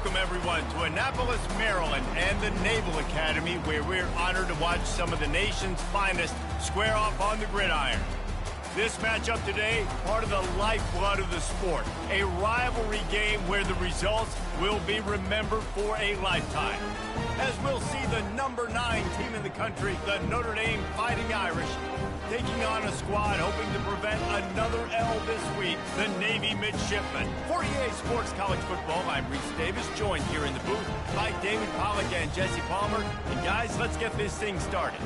Welcome, everyone, to Annapolis, Maryland, and the Naval Academy, where we're honored to watch some of the nation's finest square off on the gridiron. This matchup today, part of the lifeblood of the sport, a rivalry game where the results will be remembered for a lifetime. As we'll see the number 9 team in the country, the Notre Dame Fighting Irish, taking on a squad hoping to prevent another L this week, the Navy Midshipmen. For EA Sports College Football, I'm Reese Davis, joined here in the booth by David Pollack and Jesse Palmer. And guys, let's get this thing started.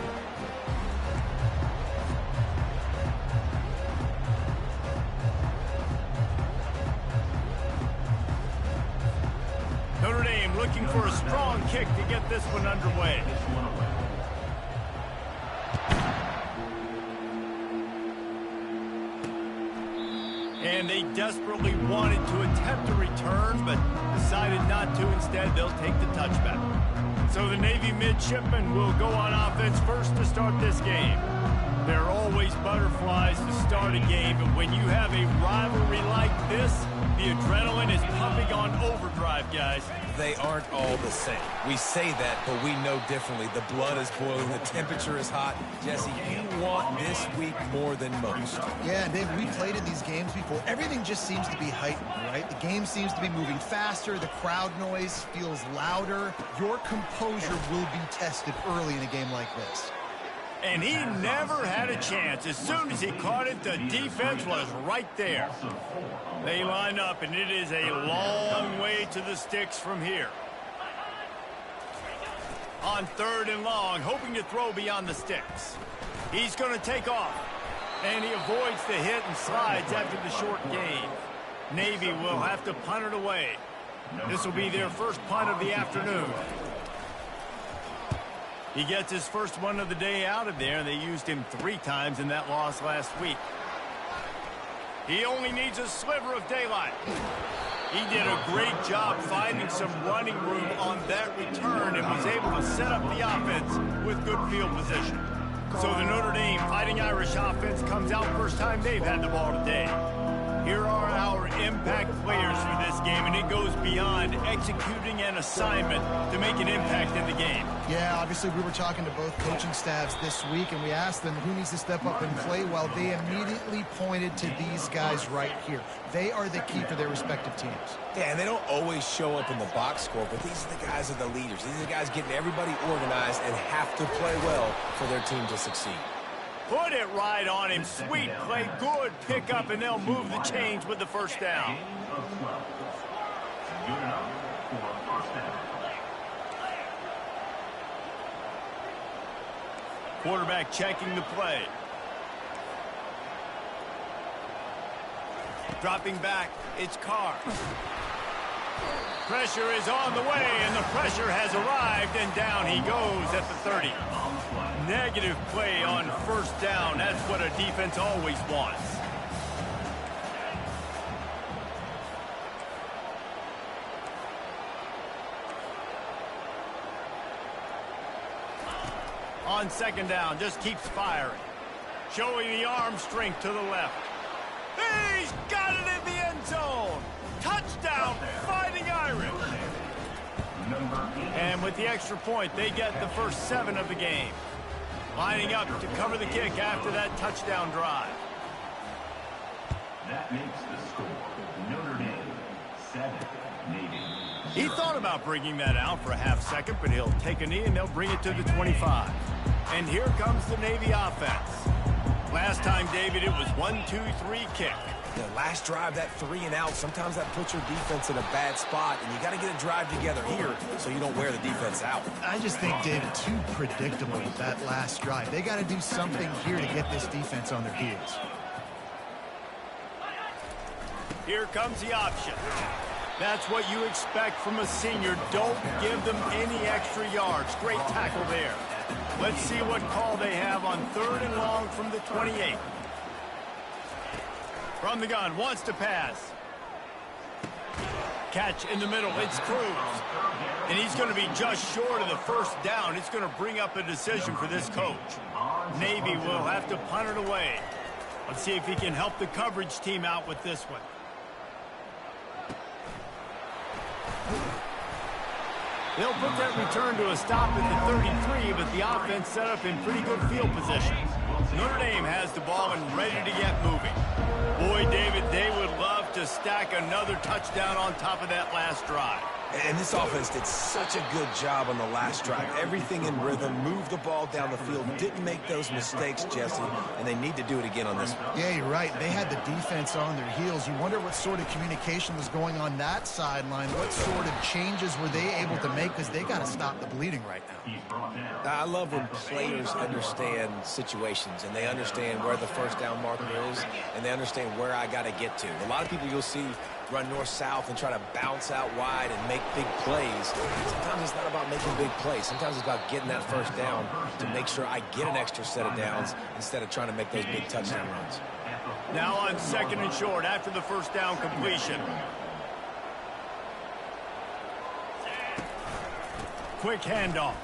Notre Dame looking for a strong kick to get this one underway. And they desperately wanted to attempt a return, but decided not to. Instead, they'll take the touchback. So the Navy Midshipmen will go on offense first to start this game. There are always butterflies to start a game, but when you have a rivalry like this, the adrenaline is pumping on overdrive, guys. They aren't all the same. We say that, but we know differently. The blood is boiling, the temperature is hot. Jesse, you want this week more than most. Yeah, and David, we played in these games before. Everything just seems to be heightened, right? The game seems to be moving faster. The crowd noise feels louder. Your composure will be tested early in a game like this. And he never had a chance. As soon as he caught it, the defense was right there. They line up, and it is a long way to the sticks from here. On 3rd and long, hoping to throw beyond the sticks. He's going to take off, and he avoids the hit and slides after the short gain. Navy will have to punt it away. This will be their first punt of the afternoon. He gets his first one of the day out of there. They used him 3 times in that loss last week. He only needs a sliver of daylight. He did a great job finding some running room on that return and was able to set up the offense with good field position. So the Notre Dame Fighting Irish offense comes out first time they've had the ball today. Here are our impact players for this game, and it goes beyond executing an assignment to make an impact in the game. Yeah, obviously we were talking to both coaching staffs this week, and we asked them who needs to step up and play well. They immediately pointed to these guys right here. They are the key for their respective teams. Yeah, and they don't always show up in the box score, but these are the guys that are the leaders. These are the guys getting everybody organized and have to play well for their team to succeed. Put it right on him. Sweet play, good pickup, and they'll move the chains with the first down. Quarterback checking the play. Dropping back, it's Carr. Pressure is on the way, and the pressure has arrived, and down he goes at the 30. Negative play on first down. That's what a defense always wants. On 2nd down, just keeps firing. Showing the arm strength to the left. He's got it in the end zone. Touchdown, Fighting Irish. And with the extra point, they get the first 7 of the game. Lining up to cover the kick after that touchdown drive. That makes the score Notre Dame 7, Navy. He thought about bringing that out for a half second, but he'll take a knee and they'll bring it to the 25. And here comes the Navy offense. Last time, David, it was 1-2-3 kick. The last drive, that 3 and out, sometimes that puts your defense in a bad spot, and you got to get a drive together here so you don't wear the defense out. I just think, David, too predictable with that last drive. They got to do something here to get this defense on their heels. Here comes the option. That's what you expect from a senior. Don't give them any extra yards. Great tackle there. Let's see what call they have on 3rd and long from the 28. From the gun, wants to pass. Catch in the middle, it's Cruz. And he's going to be just short of the first down. It's going to bring up a decision for this coach. Navy will have to punt it away. Let's see if he can help the coverage team out with this one. They'll put that return to a stop at the 33, but the offense set up in pretty good field position. Notre Dame has the ball and ready to get moving. Boy, David, they would love to stack another touchdown on top of that last drive. And this offense did such a good job on the last drive. Everything in rhythm, moved the ball down the field, didn't make those mistakes, Jesse, and they need to do it again on this one. Yeah, you're right. They had the defense on their heels. You wonder what sort of communication was going on that sideline. What sort of changes were they able to make, because they got to stop the bleeding right now. I love when players understand situations and they understand where the first down marker is and they understand where I got to get to. A lot of people you'll see run north-south and try to bounce out wide and make big plays. Sometimes it's not about making big plays. Sometimes it's about getting that first down to make sure I get an extra set of downs instead of trying to make those big touchdown runs. Now on 2nd and short after the first down completion. Quick handoff.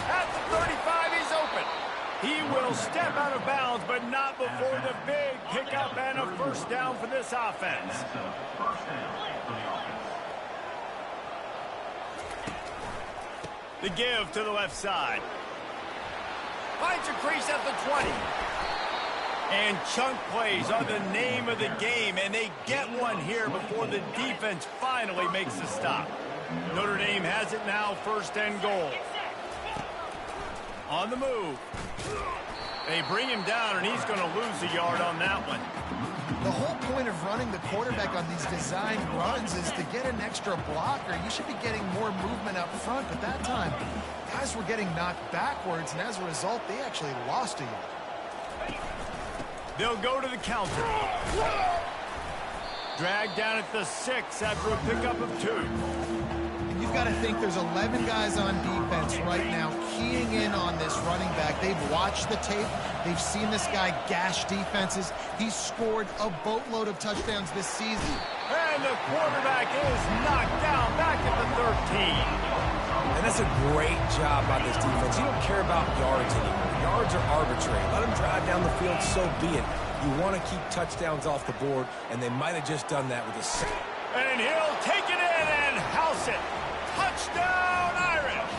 At the 35, he's open. He will step out of bounds, but not before the big pickup and a first down for this offense. The give to the left side. Finds a crease at the 20. And chunk plays are the name of the game, and they get one here before the defense finally makes the stop. Notre Dame has it now, 1st and goal. On the move. They bring him down, and he's going to lose a yard on that one. The whole point of running the quarterback on these designed runs is to get an extra blocker. You should be getting more movement up front, but that time, guys were getting knocked backwards, and as a result, they actually lost a yard. They'll go to the counter. Dragged down at the 6 after a pickup of 2. You've got to think there's 11 guys on defense right now keying in on this running back. They've watched the tape. They've seen this guy gash defenses. He's scored a boatload of touchdowns this season. And the quarterback is knocked down back at the 13. And that's a great job by this defense. You don't care about yards anymore. Yards are arbitrary. Let them drive down the field, so be it. You want to keep touchdowns off the board, and they might have just done that with a sack. And he'll take it in and house it. Touchdown, Irish!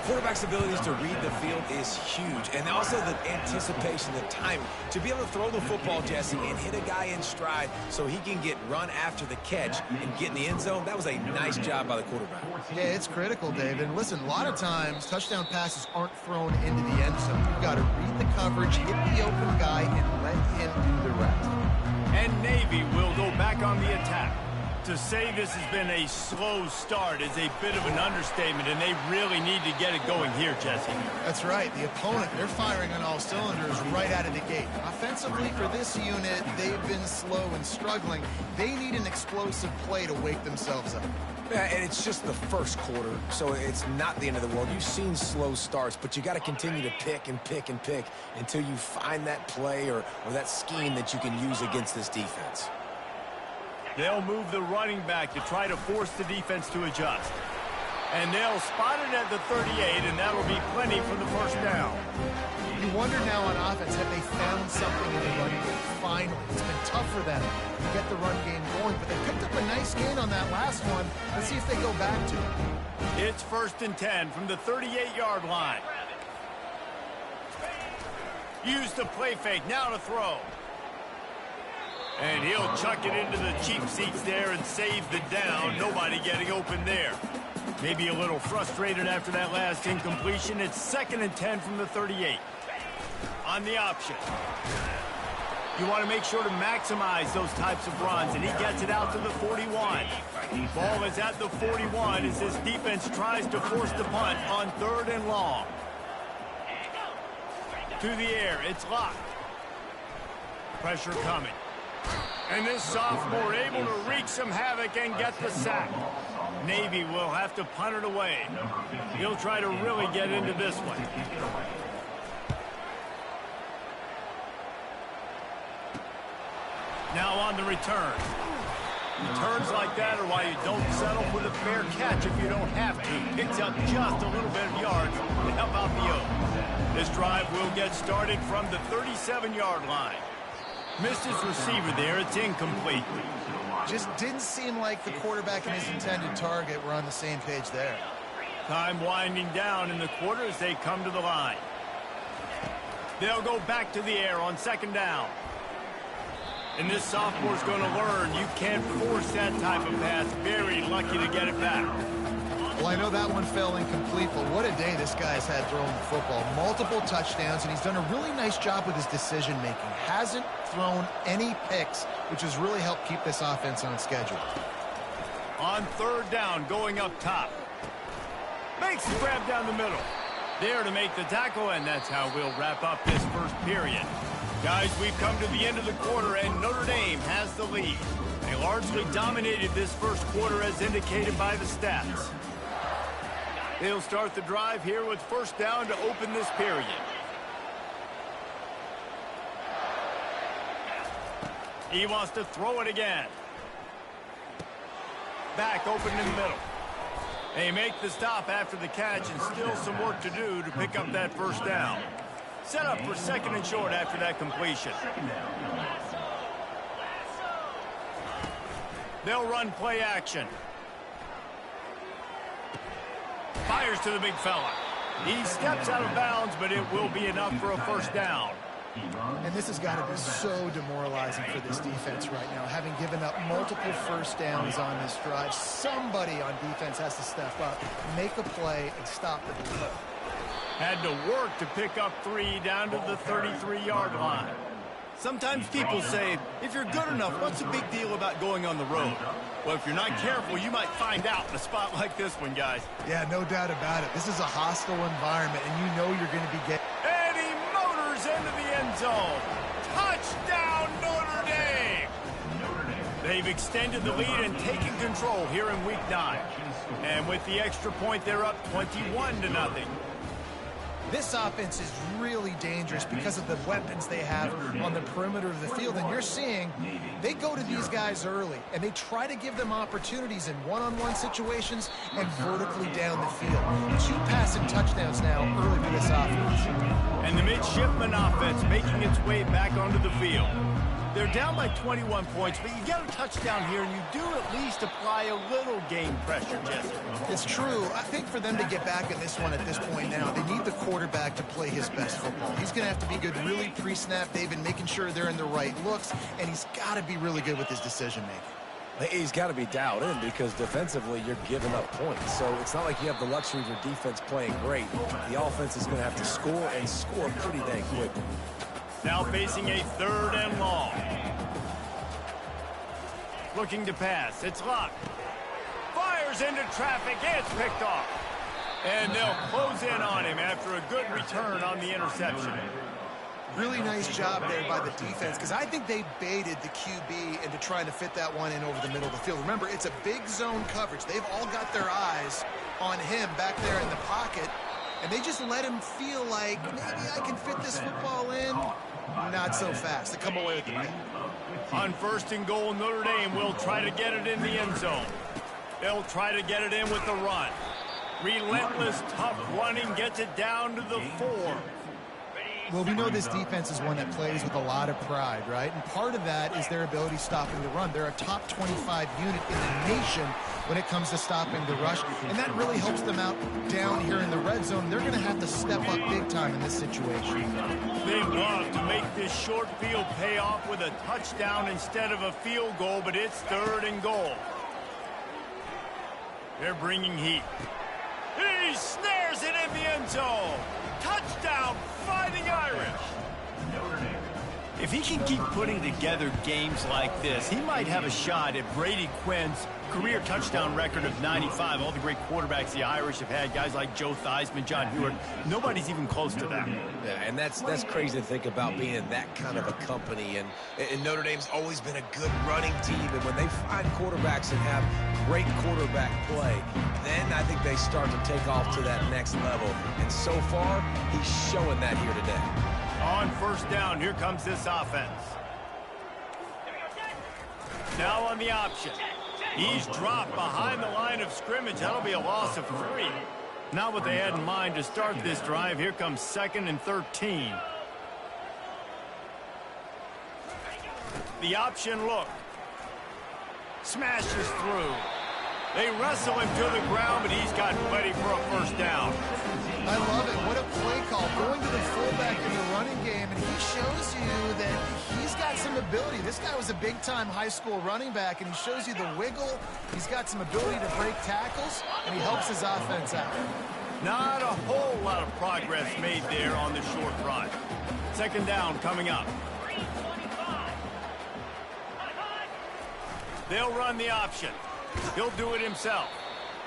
Quarterback's abilities to read the field is huge, and also the anticipation, the timing. To be able to throw the football, Jesse, and hit a guy in stride so he can get run after the catch and get in the end zone, that was a nice job by the quarterback. Yeah, it's critical, David. And listen, a lot of times, touchdown passes aren't thrown into the end zone. You've got to read the coverage, hit the open guy, and let him do the rest. And Navy will go back on the attack. To say this has been a slow start is a bit of an understatement, and they really need to get it going here, Jesse. That's right. The opponent, they're firing on all cylinders right out of the gate. Offensively, for this unit, they've been slow and struggling. They need an explosive play to wake themselves up. Yeah, and it's just the first quarter, so it's not the end of the world. You've seen slow starts, but you got to continue to pick and pick and pick until you find that play or that scheme that you can use against this defense. They'll move the running back to try to force the defense to adjust. And they'll spot it at the 38, and that'll be plenty for the first down. You wonder now on offense, have they found something in the run game? Finally, it's been tough for them to get the run game going, but they picked up a nice gain on that last one. Let's see if they go back to it. It's 1st and 10 from the 38-yard line. Use the play fake, now to throw. And he'll chuck it into the cheap seats there and save the down. Nobody getting open there. Maybe a little frustrated after that last incompletion. It's 2nd and 10 from the 38. On the option. You want to make sure to maximize those types of runs, and he gets it out to the 41. Ball is at the 41 as this defense tries to force the punt on 3rd and long. To the air, it's locked. Pressure coming. And this sophomore able to wreak some havoc and get the sack. Navy will have to punt it away. He'll try to really get into this one. Now on the return. Returns like that are why you don't settle for the fair catch if you don't have it. He picks up just a little bit of yards to help out the Oaks. This drive will get started from the 37-yard line. Missed his receiver there. It's incomplete. Just didn't seem like the quarterback and his intended target were on the same page there. Time winding down in the quarter as they come to the line. They'll go back to the air on second down. And this sophomore's going to learn you can't force that type of pass. Very lucky to get it back. Well, I know that one fell incomplete, but what a day this guy's had throwing the football. Multiple touchdowns, and he's done a really nice job with his decision-making. Hasn't thrown any picks, which has really helped keep this offense on schedule. On third down, going up top. Makes the grab down the middle. There to make the tackle, and that's how we'll wrap up this first period. Guys, we've come to the end of the quarter, and Notre Dame has the lead. They largely dominated this first quarter as indicated by the stats. They'll start the drive here with first down to open this period. He wants to throw it again. Back open in the middle. They make the stop after the catch, and still some work to do to pick up that first down. Set up for second and short after that completion. They'll run play action. Fires to the big fella. He steps out of bounds, but it will be enough for a first down. And this has got to be so demoralizing for this defense right now. Having given up multiple first downs on this drive, somebody on defense has to step up, make a play, and stop the bleed. Had to work to pick up 3 down to the 33-yard line. Sometimes people say, if you're good enough, what's the big deal about going on the road? Well, if you're not careful, you might find out in a spot like this one, guys. Yeah, no doubt about it. This is a hostile environment, and you know you're going to be getting... And he motors into the end zone. Touchdown, Notre Dame! They've extended the lead and taken control here in Week 9. And with the extra point, they're up 21-0. This offense is really dangerous because of the weapons they have on the perimeter of the field. And you're seeing they go to these guys early, and they try to give them opportunities in one-on-one situations and vertically down the field. 2 passing touchdowns now early for this offense. And the midshipman offense making its way back onto the field. They're down by 21 points, but you get a touchdown here, and you do at least apply a little game pressure, Jesse. It's true. I think for them to get back in this one at this point now, they need the quarterback to play his best football. He's going to have to be good really pre-snap, David, making sure they're in the right looks, and he's got to be really good with his decision-making. He's got to be dialed in because defensively you're giving up points. So it's not like you have the luxury of your defense playing great. The offense is going to have to score and score pretty dang quickly. Now facing a third and long. Looking to pass. It's Luck. Fires into traffic. It's picked off. And they'll close in on him after a good return on the interception. Really nice job there by the defense because I think they baited the QB into trying to fit that one in over the middle of the field. Remember, it's a big zone coverage. They've all got their eyes on him back there in the pocket, and they just let him feel like, maybe I can fit this football in. Not so fast. They come away with the win. On first and goal, Notre Dame will try to get it in the end zone. They'll try to get it in with the run. Relentless, tough running gets it down to the 4. Well, we know this defense is one that plays with a lot of pride, right? And part of that is their ability stopping the run. They're a top 25 unit in the nation when it comes to stopping the rush, and that really helps them out down here in the red zone. They're going to have to step up big time in this situation. They love to make this short field pay off with a touchdown instead of a field goal, but it's third and goal. They're bringing heat. He snares it in the end zone. Touchdown, Fighting Irish. If he can keep putting together games like this, he might have a shot at Brady Quinn's career touchdown record of 95. All the great quarterbacks the Irish have had, guys like Joe Theismann, John Hewart, nobody's even close to that. Yeah, and that's crazy to think about being in that kind of a company. And Notre Dame's always been a good running team. And when they find quarterbacks and have great quarterback play, then I think they start to take off to that next level. And so far, he's showing that here today. On first down, here comes this offense. Now on the option. He's dropped behind the line of scrimmage. That'll be a loss of 3. Not what they had in mind to start this drive. Here comes 2nd and 13. The option look. Smashes through. They wrestle him to the ground, but he's got plenty for a first down. I love it. What a play call. Going to the fullback in the running game, and he shows you that he's got some ability. This guy was a big-time high school running back, and he shows you the wiggle. He's got some ability to break tackles, and he helps his offense out. Not a whole lot of progress made there on the short run. Second down coming up. They'll run the option. He'll do it himself.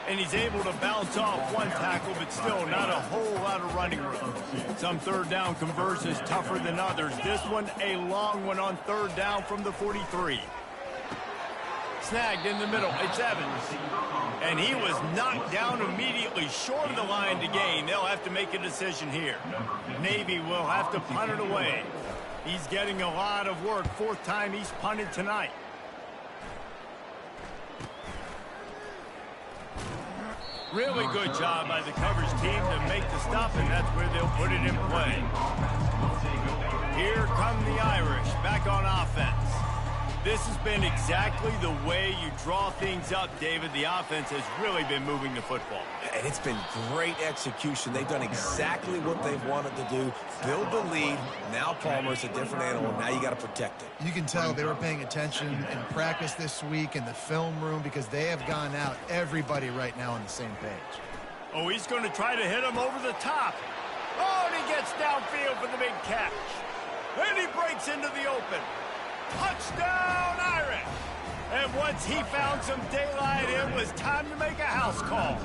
And he's able to bounce off one tackle, but still not a whole lot of running room. Some third down conversions tougher than others. This one, a long one on third down from the 43. Snagged in the middle. It's Evans. And he was knocked down immediately short of the line to gain. They'll have to make a decision here. Navy will have to punt it away. He's getting a lot of work. Fourth time he's punted tonight. Really good job by the coverage team to make the stop, and that's where they'll put it in play. Here come the Irish back on offense. This has been exactly the way you draw things up, David. The offense has really been moving the football. And it's been great execution. They've done exactly what they've wanted to do. Build the lead. Now Palmer's a different animal. Now you got to protect it. You can tell they were paying attention in practice this week in the film room because they have gone out, everybody right now on the same page. Oh, he's going to try to hit him over the top. Oh, and he gets downfield for the big catch. Then he breaks into the open. Touchdown, Irish! And once he found some daylight, it was time to make a house call.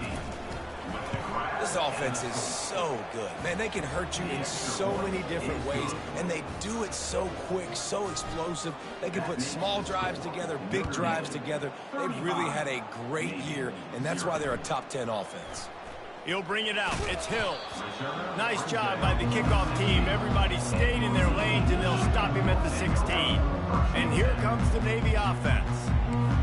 This offense is so good. Man, they can hurt you in so many different ways, and they do it so quick, so explosive. They can put small drives together, big drives together. They've really had a great year, and that's why they're a top 10 offense. He'll bring it out. It's Hills. Nice job by the kickoff team. Everybody stayed in their lanes, and they'll stop him at the 16. And here comes the Navy offense.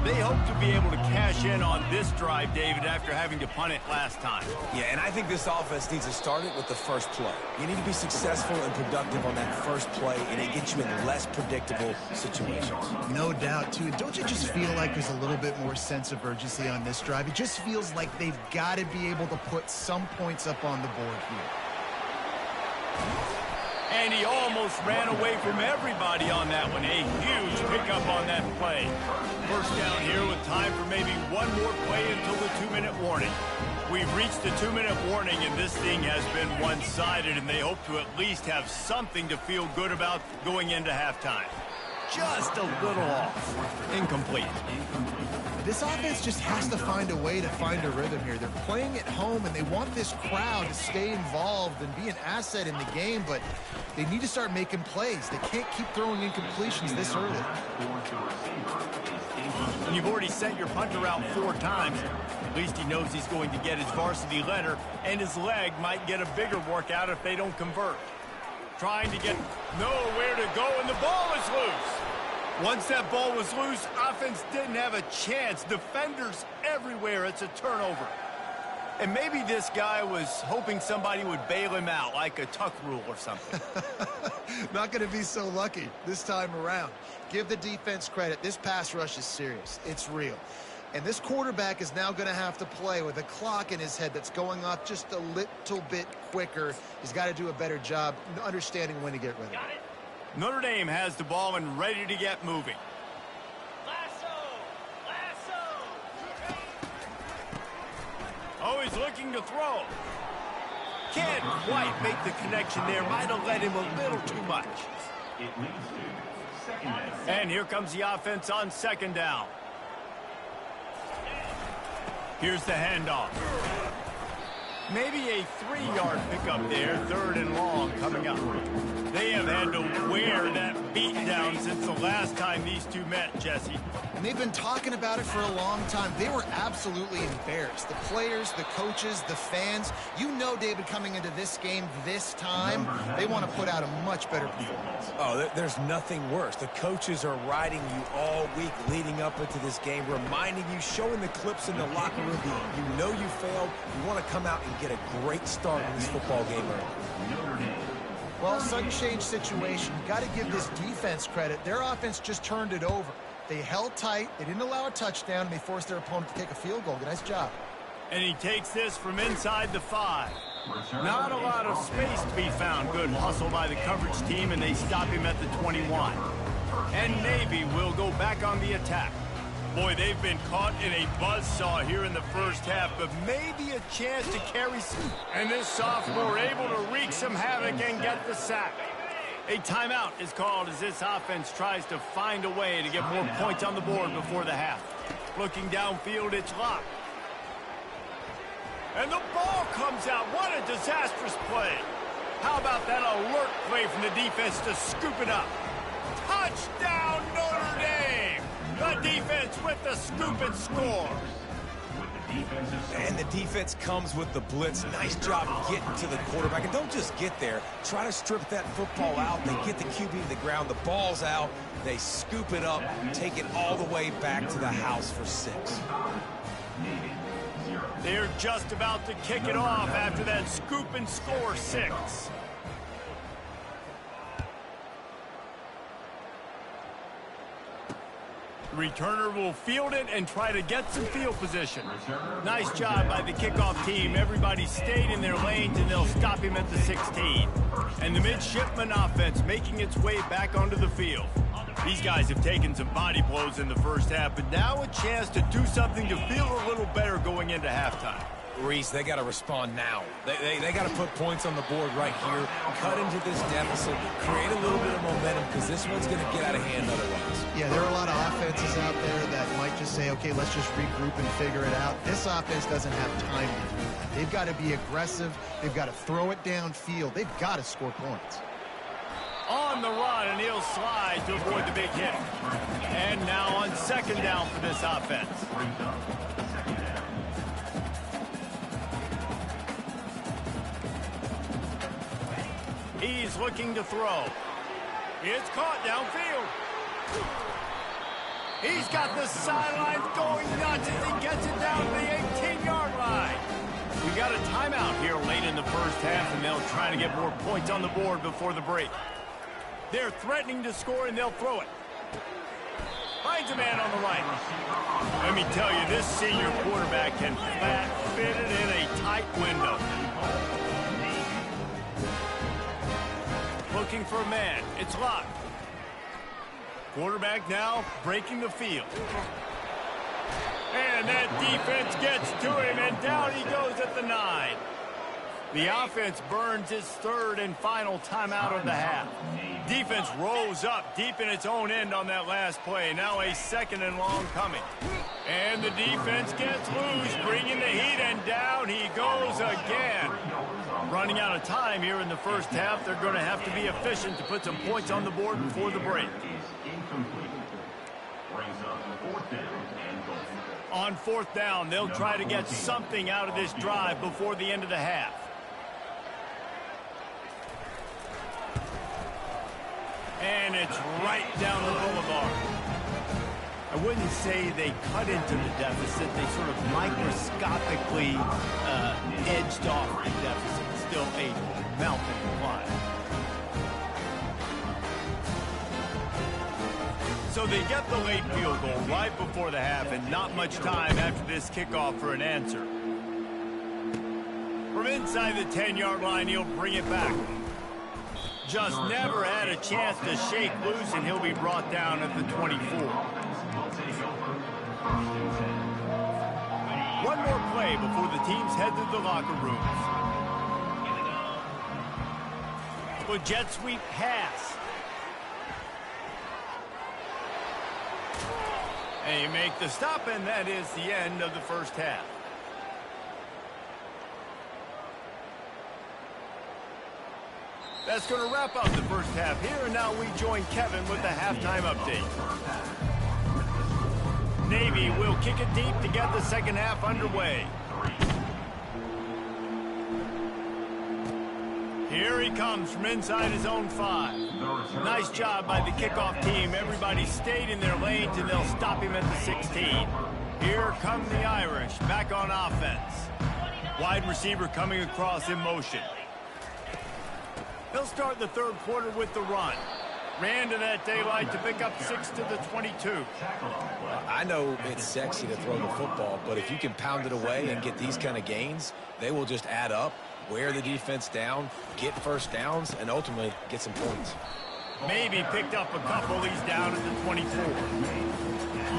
They hope to be able to cash in on this drive, David, after having to punt it last time. Yeah, and I think this offense needs to start it with the first play. You need to be successful and productive on that first play, and it gets you in less predictable situations. No doubt, too. Don't you just feel like there's a little bit more sense of urgency on this drive? It just feels like they've got to be able to put some points up on the board here. And he almost ran away from everybody on that one. A huge pickup on that play. First down here with time for maybe one more play until the 2-minute warning. We've reached the 2-minute warning, and this thing has been one-sided, and they hope to at least have something to feel good about going into halftime. Just a little off. Incomplete. This offense just has to find a way to find a rhythm here. They're playing at home, and they want this crowd to stay involved and be an asset in the game, but they need to start making plays. They can't keep throwing incompletions this early. When you've already sent your punter out 4 times, at least he knows he's going to get his varsity letter, and his leg might get a bigger workout if they don't convert. Trying to get nowhere to go, and the ball is loose. Once that ball was loose, offense didn't have a chance. Defenders everywhere. It's a turnover. And maybe this guy was hoping somebody would bail him out, like a tuck rule or something. Not going to be so lucky this time around. Give the defense credit. This pass rush is serious. It's real. And this quarterback is now going to have to play with a clock in his head that's going off just a little bit quicker. He's got to do a better job understanding when to get rid of it. Notre Dame has the ball and ready to get moving. Oh, he's looking to throw. Can't quite make the connection there. Might have led him a little too much. It leads to second down. And here comes the offense on second down. Here's the handoff. Maybe a 3-yard pickup there, 3rd and long coming up. They have had to wear that beat down since the last time these two met, Jesse. And they've been talking about it for a long time. They were absolutely embarrassed. The players, the coaches, the fans. You know, David, coming into this game this time, they want to put out a much better performance. Oh, there's nothing worse. The coaches are riding you all week leading up into this game, reminding you, showing the clips in the locker room. You know you failed. You want to come out and get a great start in this football game early. Well, sudden change situation. You got to give this defense credit. Their offense just turned it over. They held tight, they didn't allow a touchdown, and they forced their opponent to take a field goal. Nice job. And he takes this from inside the 5. Not a lot of space to be found. Good hustle by the coverage team, and they stop him at the 21. And Navy will go back on the attack. Boy, they've been caught in a buzzsaw here in the first half, but maybe a chance to carry some. And this sophomore able to wreak some havoc and get the sack. A timeout is called as this offense tries to find a way to get more points on the board before the half. Looking downfield, it's locked. And the ball comes out. What a disastrous play. How about that alert play from the defense to scoop it up? Touchdown, Notre Dame! The defense with the scoop and score. And the defense comes with the blitz. Nice job getting to the quarterback. And don't just get there. Try to strip that football out. They get the QB to the ground. The ball's out. They scoop it up, take it all the way back to the house for 6. They're just about to kick it off after that scoop and score 6. Returner will field it and try to get some field position. Nice job by the kickoff team. Everybody stayed in their lanes, and they'll stop him at the 16. And the midshipman offense making its way back onto the field. These guys have taken some body blows in the first half, but now a chance to do something to feel a little better going into halftime. Reese, they got to respond now. They got to put points on the board right here, cut into this deficit, create a little bit of momentum, because this one's going to get out of hand otherwise. Yeah, there are a lot of offenses out there that might just say, okay, let's just regroup and figure it out. This offense doesn't have time to do that. They've got to be aggressive. They've got to throw it downfield. They've got to score points. On the run, and he'll slide to avoid the big hit. And now on second down for this offense. He's looking to throw. It's caught downfield. He's got the sidelines going nuts as he gets it down to the 18-yard line. We got a timeout here late in the first half, and they'll try to get more points on the board before the break. They're threatening to score, and they'll throw it. Finds a man on the right. Let me tell you, this senior quarterback can flat fit it in a tight window. Looking for a man. It's locked. Quarterback now breaking the field. And that defense gets to him, and down he goes at the 9. The offense burns its third and final timeout of the half. Defense rose up deep in its own end on that last play. Now a second and long coming. And the defense gets loose, bringing the heat, and down he goes again. Running out of time here in the first half. They're going to have to be efficient to put some points on the board before the break. On fourth down, they'll try to get something out of this drive before the end of the half. And it's right down the boulevard. I wouldn't say they cut into the deficit. They sort of microscopically edged off the deficit. Still a mountain to climb. So they get the late field goal right before the half, and not much time after this kickoff for an answer. From inside the 10-yard line, he'll bring it back. Just never had a chance to shake loose, and he'll be brought down at the 24. One more play before the teams head to the locker rooms. A jet sweep pass. And you make the stop, and that is the end of the first half. That's going to wrap up the first half here, and now we join Kevin with the halftime update. Navy will kick it deep to get the second half underway. Here he comes from inside his own 5. Nice job by the kickoff team. Everybody stayed in their lanes, and they'll stop him at the 16. Here come the Irish back on offense. Wide receiver coming across in motion. They'll start the third quarter with the run. Ran to that daylight to pick up 6 to the 22. I know it's sexy to throw the football, but if you can pound it away and get these kind of gains, they will just add up, wear the defense down, get first downs, and ultimately get some points. Maybe picked up a couple. He's down at the 24.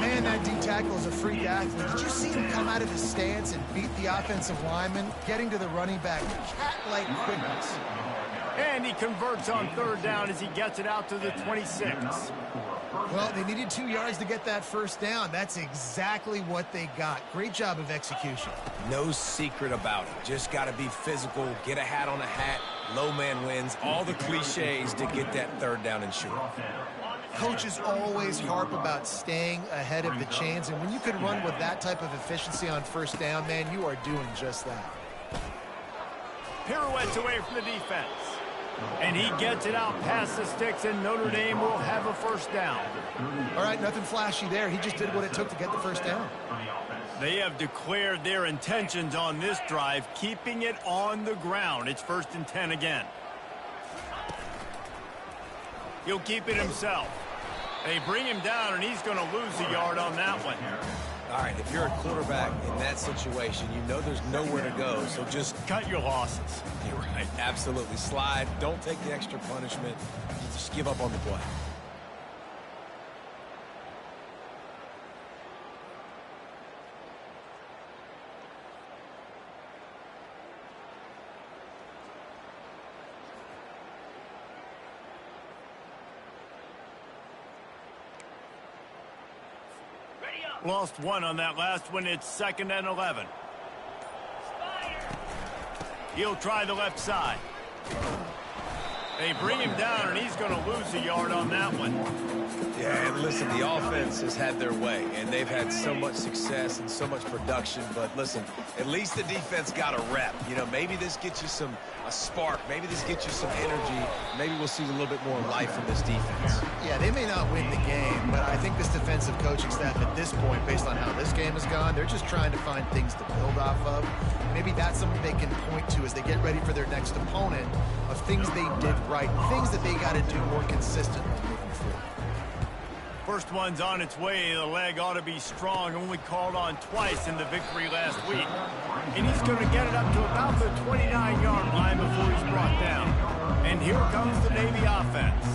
Man, that D-tackle is a freak athlete. Did you see him come out of his stance and beat the offensive lineman, getting to the running back? Cat-like quickness. And he converts on third down as he gets it out to the 26. Well, they needed 2 yards to get that first down. That's exactly what they got. Great job of execution. No secret about it. Just got to be physical, get a hat on a hat, low man wins, all the cliches to get that third down and short. Coaches always harp about staying ahead of the chains, and when you can run with that type of efficiency on first down, man, you are doing just that. Pirouettes away from the defense. And he gets it out past the sticks, and Notre Dame will have a first down. All right, nothing flashy there. He just did what it took to get the first down. They have declared their intentions on this drive, keeping it on the ground. It's 1st and 10 again. He'll keep it himself. They bring him down, and he's going to lose a yard on that one. All right, if you're a quarterback in that situation, you know there's nowhere to go, so just cut your losses. You're right. Absolutely. Slide. Don't take the extra punishment. Just give up on the play. Lost one on that last one. It's 2nd and 11. He'll try the left side. They bring him down, and he's going to lose a yard on that one. Yeah, and listen, the offense has had their way, and they've had so much success and so much production. But listen, at least the defense got a rep. You know, maybe this gets you a spark. Maybe this gets you some energy. Maybe we'll see a little bit more life in this defense. Yeah, they may not win the game, but I think this defensive coaching staff at this point, based on how this game has gone, they're just trying to find things to build off of. Maybe that's something they can point to as they get ready for their next opponent, of things they did right, things that they got to do more consistently moving forward. First one's on its way. The leg ought to be strong. Only called on twice in the victory last week. And he's going to get it up to about the 29-yard line before he's brought down. And here comes the Navy offense.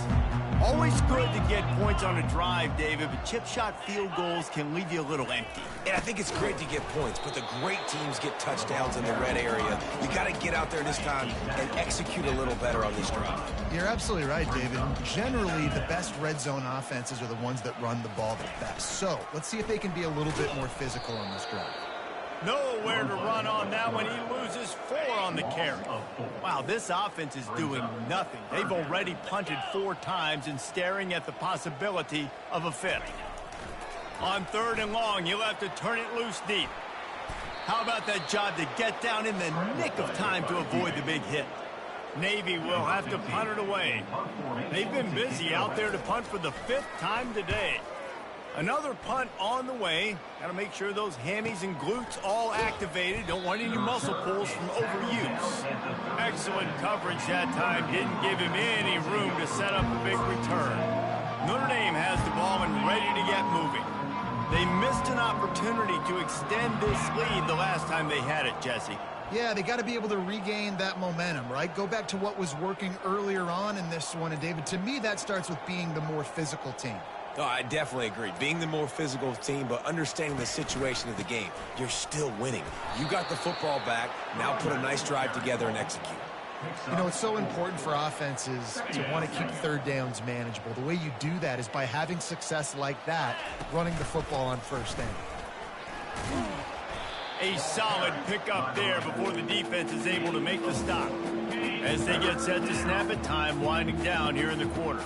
Always good to get points on a drive, David, but chip shot field goals can leave you a little empty. And I think it's great to get points, but the great teams get touchdowns in the red area. You got to get out there this time and execute a little better on this drive. You're absolutely right, David. Generally, the best red zone offenses are the ones that run the ball the best. So let's see if they can be a little bit more physical on this drive. Nowhere to run on that one. He loses 4 on the carry. Wow, this offense is doing nothing. They've already punted 4 times and staring at the possibility of a 5th. On 3rd and long, you'll have to turn it loose deep. How about that job to get down in the nick of time to avoid the big hit? Navy will have to punt it away. They've been busy out there to punt for the 5th time today. Another punt on the way. Got to make sure those hammies and glutes all activated. Don't want any muscle pulls from overuse. Excellent coverage that time. Didn't give him any room to set up a big return. Notre Dame has the ball and ready to get moving. They missed an opportunity to extend this lead the last time they had it, Jesse. Yeah, they got to be able to regain that momentum, right? Go back to what was working earlier on in this one. And, David, to me, that starts with being the more physical team. No, I definitely agree. Being the more physical team, but understanding the situation of the game. You're still winning. You got the football back. Now put a nice drive together and execute. You know, it's so important for offenses to want to keep third downs manageable. The way you do that is by having success like that, running the football on first down. A solid pickup there before the defense is able to make the stop. As they get set to snap it, time winding down here in the quarter.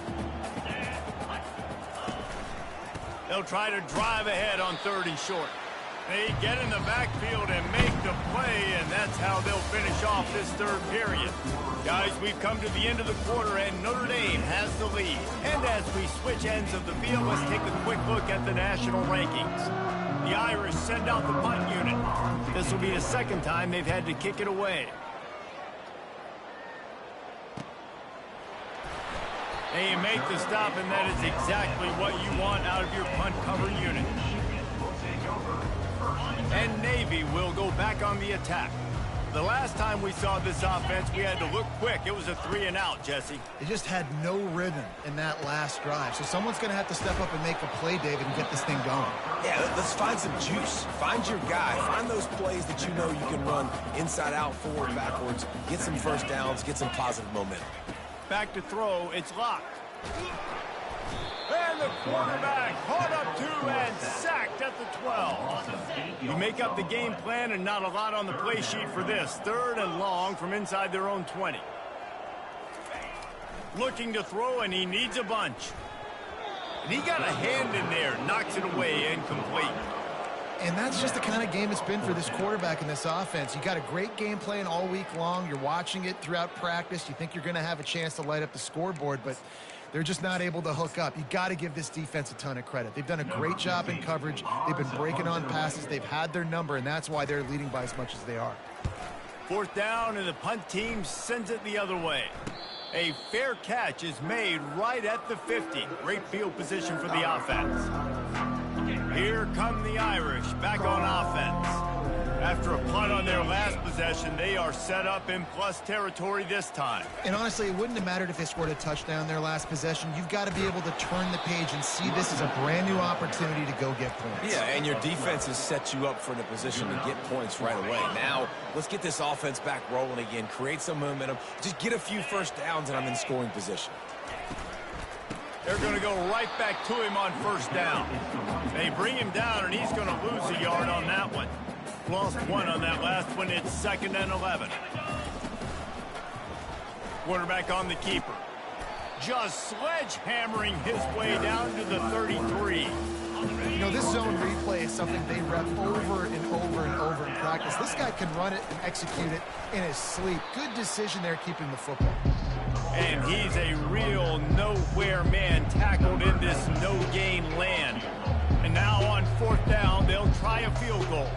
They'll try to drive ahead on 3rd and short. They get in the backfield and make the play, and that's how they'll finish off this 3rd period. Guys, we've come to the end of the quarter, and Notre Dame has the lead. And as we switch ends of the field, let's take a quick look at the national rankings. The Irish send out the punt unit. This will be the 2nd time they've had to kick it away. And you make the stop, and that is exactly what you want out of your punt cover unit. And Navy will go back on the attack. The last time we saw this offense, we had to look quick. It was a 3-and-out, Jesse. They just had no rhythm in that last drive. So someone's going to have to step up and make a play, David, and get this thing going. Yeah, let's find some juice. Find your guy. Find those plays that you know you can run inside out, forward, backwards. Get some first downs. Get some positive momentum. Back to throw. It's locked. And the quarterback caught up to and sacked at the 12. You make up the game plan and not a lot on the play sheet for this. 3rd and long from inside their own 20. Looking to throw, and he needs a bunch. And he got a hand in there, knocks it away, incomplete. And that's just the kind of game it's been for this quarterback in this offense. You got a great game plan all week long. You're watching it throughout practice. You think you're going to have a chance to light up the scoreboard, but they're just not able to hook up. You got to give this defense a ton of credit. They've done a great job in coverage. They've been breaking on passes. They've had their number, and that's why they're leading by as much as they are. 4th down, and the punt team sends it the other way. A fair catch is made right at the 50. Great field position for the offense. Here come the Irish back on offense. After a punt on their last possession, they are set up in plus territory this time. And honestly, it wouldn't have mattered if they scored a touchdown their last possession. You've got to be able to turn the page and see this as a brand new opportunity to go get points. Yeah, and your defense has set you up for the position to get points right away. Now, let's get this offense back rolling again. Create some momentum. Just get a few first downs, and I'm in scoring position. They're going to go right back to him on 1st down. They bring him down, and he's going to lose a yard on that one. Lost 1 on that last one. It's 2nd and 11. Quarterback on the keeper. Just sledgehammering his way down to the 33. You know, this zone replay is something they rep over and over and over in practice. This guy can run it and execute it in his sleep. Good decision there keeping the football. And he's a real nowhere man tackled in this no-gain land. And now on 4th down, they'll try a field goal.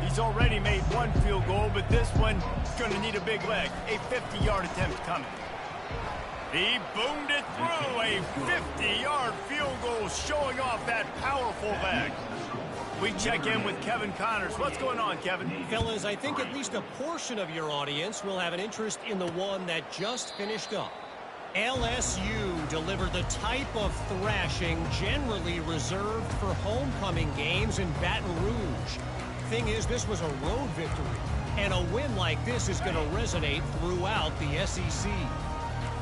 He's already made 1 field goal, but this one is going to need a big leg. A 50-yard attempt coming. He boomed it through. A 50-yard field goal showing off that powerful leg. We check in with Kevin Connors. What's going on, Kevin? Fellas, I think at least a portion of your audience will have an interest in the one that just finished up. LSU delivered the type of thrashing generally reserved for homecoming games in Baton Rouge. Thing is, this was a road victory, and a win like this is going to resonate throughout the SEC.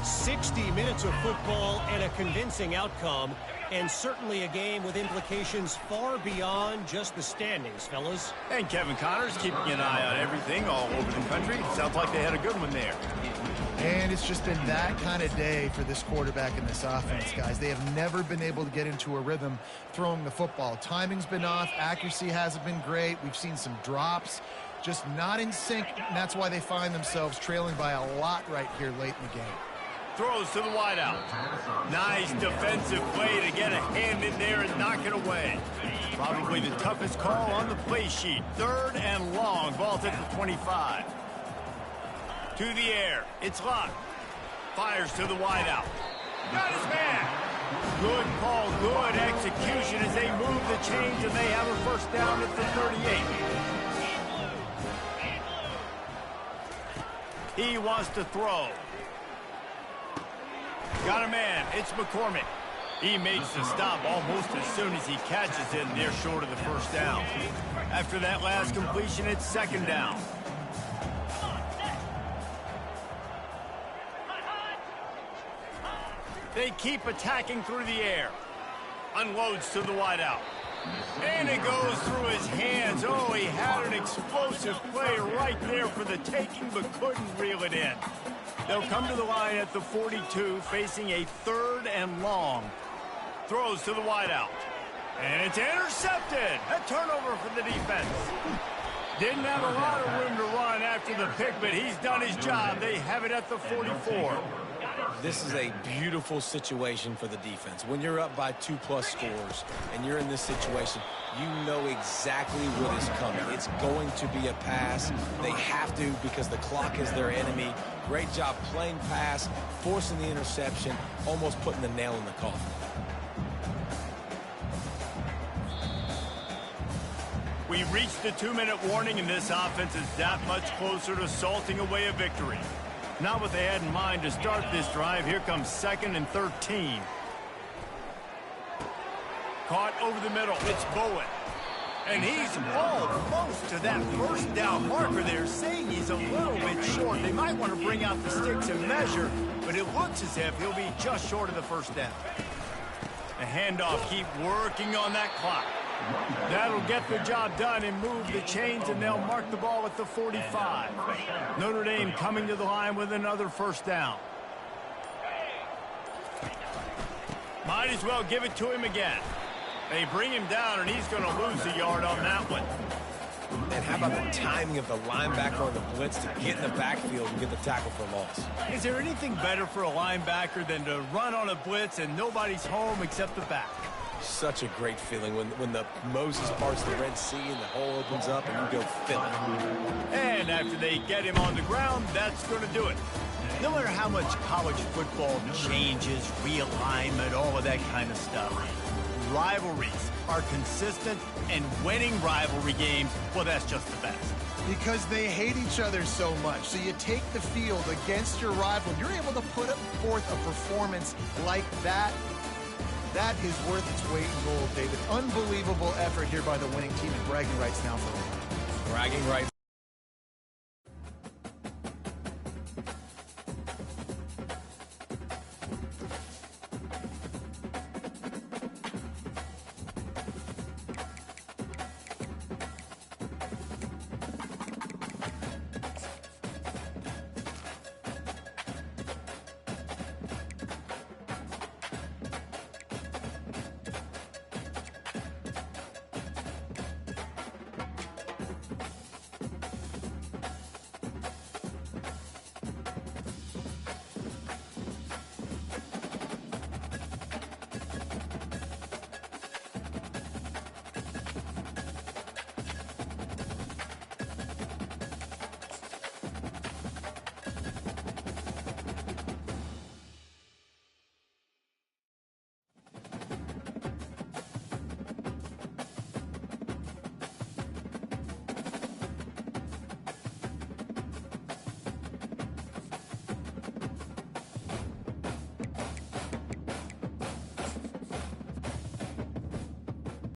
60 minutes of football and a convincing outcome, and certainly a game with implications far beyond just the standings, fellas. And Kevin Connors keeping an eye on everything all over the country. Sounds like they had a good one there. And it's just been that kind of day for this quarterback and this offense, guys. They have never been able to get into a rhythm throwing the football. Timing's been off. Accuracy hasn't been great. We've seen some drops. Just not in sync, and that's why they find themselves trailing by a lot right here late in the game. Throws to the wideout. Nice defensive play to get a hand in there and knock it away. Probably the toughest call on the play sheet. 3rd and long. Ball's at the 25. To the air. It's locked. Fires to the wideout. Got his man. Good call, good execution as they move the chains, and they have a 1st down at the 38. He wants to throw. Got a man. It's McCormick. He makes the stop almost as soon as he catches it, and they're short of the 1st down. After that last completion, it's 2nd down. They keep attacking through the air. Unloads to the wideout. And it goes through his hands. Oh, he had an explosive play right there for the taking, but couldn't reel it in. They'll come to the line at the 42, facing a 3rd and long. Throws to the wideout. And it's intercepted. A turnover for the defense. Didn't have a lot of room to run after the pick, but he's done his job. They have it at the 44. This is a beautiful situation for the defense. When you're up by 2+ scores and you're in this situation, you know exactly what is coming. It's going to be a pass. They have to because the clock is their enemy. Great job playing pass, forcing the interception, almost putting the nail in the coffin. We reached the 2-minute warning, and this offense is that much closer to salting away a victory. Not what they had in mind to start this drive. Here comes 2nd and 13. Caught over the middle. It's Bowen. And he's almost to that first down marker there, saying he's a little bit short. They might want to bring out the sticks and measure, but it looks as if he'll be just short of the first down. A handoff, keep working on that clock. That'll get the job done and move the chains, and they'll mark the ball at the 45. Notre Dame coming to the line with another first down. Might as well give it to him again. They bring him down, and he's going to lose a yard on that one. And how about the timing of the linebacker on the blitz to get in the backfield and get the tackle for loss? Is there anything better for a linebacker than to run on a blitz and nobody's home except the back? Such a great feeling when the Moses parts the Red Sea and the hole opens up and you go fill it. And after they get him on the ground, that's going to do it. No matter how much college football changes, realignment, all of that kind of stuff, rivalries are consistent, and winning rivalry games, well, that's just the best. Because they hate each other so much. So you take the field against your rival, you're able to put forth a performance like that. That is worth its weight in gold, David. Unbelievable effort here by the winning team, and bragging rights now for them. Bragging rights.